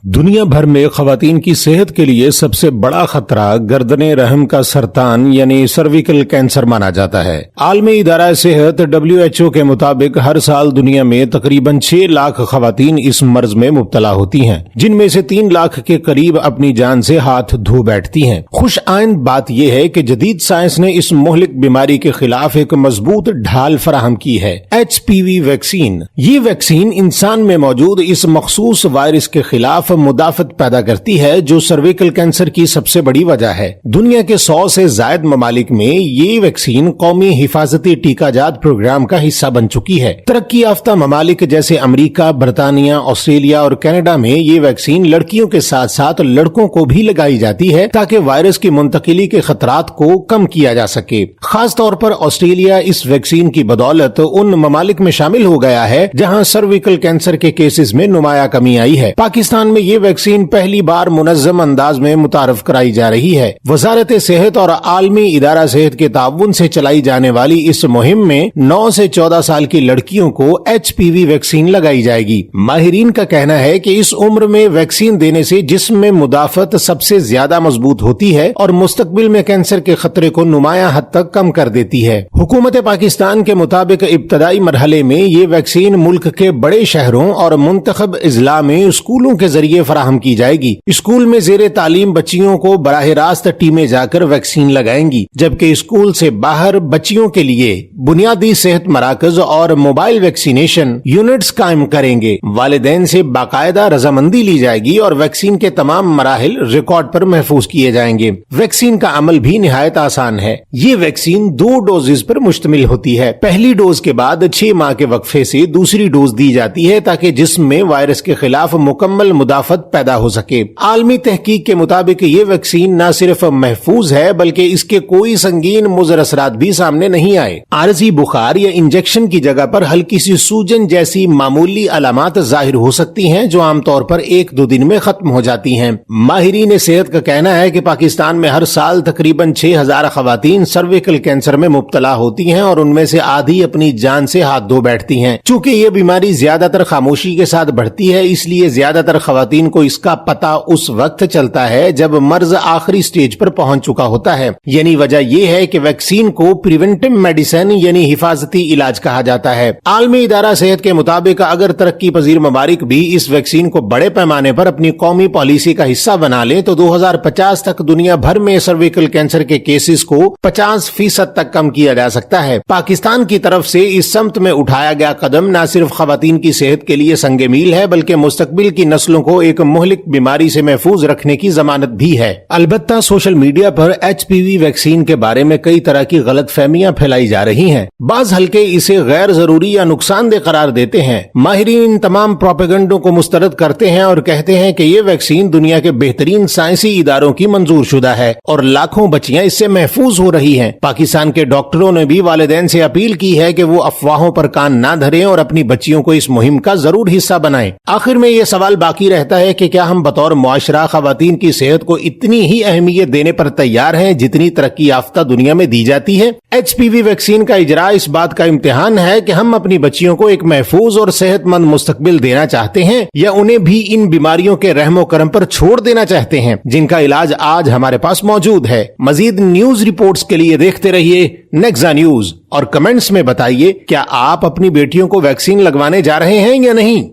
दुनिया भर में खवातीन की सेहत के लिए सबसे बड़ा खतरा गर्दने रहम का सरतान यानी सर्विकल कैंसर माना जाता है। आलमी इदारा सेहत WHO के मुताबिक हर साल दुनिया में तकरीबन 6 लाख खवातीन इस मर्ज में मुब्तला होती हैं, जिनमें से 3 लाख के करीब अपनी जान से हाथ धो बैठती हैं। खुश आइंद बात यह है कि जदीद साइंस ने इस मोहलिक बीमारी के खिलाफ एक मजबूत ढाल फराहम की है, HPV वैक्सीन। ये वैक्सीन इंसान में मौजूद इस मखसूस वायरस के खिलाफ मुदाफत पैदा करती है, जो सर्विकल कैंसर की सबसे बड़ी वजह है। दुनिया के 100 से जायद ममालिक में ये वैक्सीन कौमी हिफाजती टीकाजात प्रोग्राम का हिस्सा बन चुकी है। तरक्की याफ्ता ममालिक जैसे अमेरिका, बरतानिया, ऑस्ट्रेलिया और कनाडा में ये वैक्सीन लड़कियों के साथ साथ लड़कों को भी लगाई जाती है, ताकि वायरस की मुंतकिली के खतरात को कम किया जा सके। खास तौर पर ऑस्ट्रेलिया इस वैक्सीन की बदौलत उन ममालिक में शामिल हो गया है जहाँ सर्विकल कैंसर के केसेस में नुमाया कमी आई है। पाकिस्तान में ये वैक्सीन पहली बार मुनज़्ज़म अंदाज में मुतारफ कराई जा रही है। वजारत सेहत और आलमी इदारा सेहत के ताउन से चलाई जाने वाली इस मुहिम में 9 से 14 साल की लड़कियों को HPV वैक्सीन लगाई जाएगी। माहिरीन का कहना है कि इस उम्र में वैक्सीन देने से जिस्म में मुदाफत सबसे ज्यादा मजबूत होती है और मुस्तकबिल में कैंसर के खतरे को नुमाया हद तक कम कर देती है। हुकूमत पाकिस्तान के मुताबिक इब्तदाई मरहले में ये वैक्सीन मुल्क के बड़े शहरों और मुंतखब इजला में स्कूलों के जरिए फराहम की जाएगी। स्कूल में जेरे तालीम बच्चियों को बराह रास्त टीमें जाकर वैक्सीन लगाएंगी, जबकि स्कूल से बाहर बच्चियों के लिए बुनियादी सेहत मराकज और मोबाइल वैक्सीनेशन यूनिट्स कायम करेंगे। वालिदैन से बाकायदा रजामंदी ली जाएगी और वैक्सीन के तमाम मराहिल रिकॉर्ड पर महफूज किए जाएंगे। वैक्सीन का अमल भी निहायत आसान है। ये वैक्सीन 2 डोजेज पर मुश्तमिल होती है। पहली डोज के बाद 6 माह के वक्फे से दूसरी डोज दी जाती है, ताकि जिस्म में वायरस के खिलाफ मुकम्मल मुदाफत पैदा हो सके। आलमी तहकीक के मुताबिक ये वैक्सीन न सिर्फ महफूज है, बल्कि इसके कोई संगीन मुज़र असरात भी सामने नहीं आए। आरजी बुखार या इंजेक्शन की जगह पर हल्की सी सूजन जैसी मामूली अलामात जाहिर हो सकती हैं, जो आमतौर पर 1-2 दिन में खत्म हो जाती हैं। माहिरीन सेहत का कहना है कि पाकिस्तान में हर साल तकरीबन 6000 खवातीन सर्विकल कैंसर में मुब्तला होती हैं और उनमें से आधी अपनी जान से हाथ धो बैठती हैं। चूंकि ये बीमारी ज्यादातर खामोशी के साथ बढ़ती है, इसलिए ज्यादातर खवातीन को इसका पता उस वक्त चलता है जब मर्ज आखिरी स्टेज पर पहुंच चुका होता है। यानी वजह यह है कि वैक्सीन को प्रिवेंटिव मेडिसिन यानी हिफाजती इलाज कहा जाता है। आलमी इदारा सेहत के मुताबिक अगर तरक्की पजीर ममालिक भी इस वैक्सीन को बड़े पैमाने पर अपनी कौमी पॉलिसी का हिस्सा बना ले, तो 2050 तक दुनिया भर में सर्विकल कैंसर के केसेस को 50% तक कम किया जा सकता है। पाकिस्तान की तरफ से इस सम्त में उठाया गया कदम न सिर्फ खवातीन की सेहत के लिए संगे मील है, बल्कि मुस्तकबिल की नस्लों को एक मुहलिक बीमारी से महफूज रखने की जमानत भी है। अलबत्ता सोशल मीडिया पर HPV वैक्सीन के बारे में कई तरह की गलत फहमियां फैलाई जा रही हैं। बाज हल्के इसे गैर जरूरी या नुकसानदेह करार देते हैं। माहिरीन इन तमाम प्रोपेगेंडों को मुस्तरद करते हैं और कहते हैं कि ये वैक्सीन दुनिया के बेहतरीन साइंसी इदारों की मंजूर शुदा है और लाखों बच्चियां इससे महफूज हो रही हैं। पाकिस्तान के डॉक्टरों ने भी वालिदैन से अपील की है कि वो अफवाहों पर कान ना धरें और अपनी बच्चियों को इस मुहिम का जरूर हिस्सा बनाएं। आखिर में ये सवाल बाकी रहता है कि क्या हम बतौर मुआशरा खवातीन की सेहत को इतनी ही अहमियत देने पर तैयार हैं जितनी तरक्की याफ्ता दुनिया में दी जाती है। HPV वैक्सीन का इजरा इस बात का इम्तिहान है कि हम अपनी बच्चियों को एक महफूज और सेहतमंद मुस्तकबिल देना चाहते हैं, या उन्हें भी इन बीमारियों के रहमो करम पर छोड़ देना चाहते हैं, जिनका इलाज आज हमारे पास मौजूद है। मजीद न्यूज रिपोर्ट्स के लिए देखते रहिए नेक्जा न्यूज और कमेंट्स में बताइए क्या आप अपनी बेटियों को वैक्सीन लगवाने जा रहे हैं या नहीं।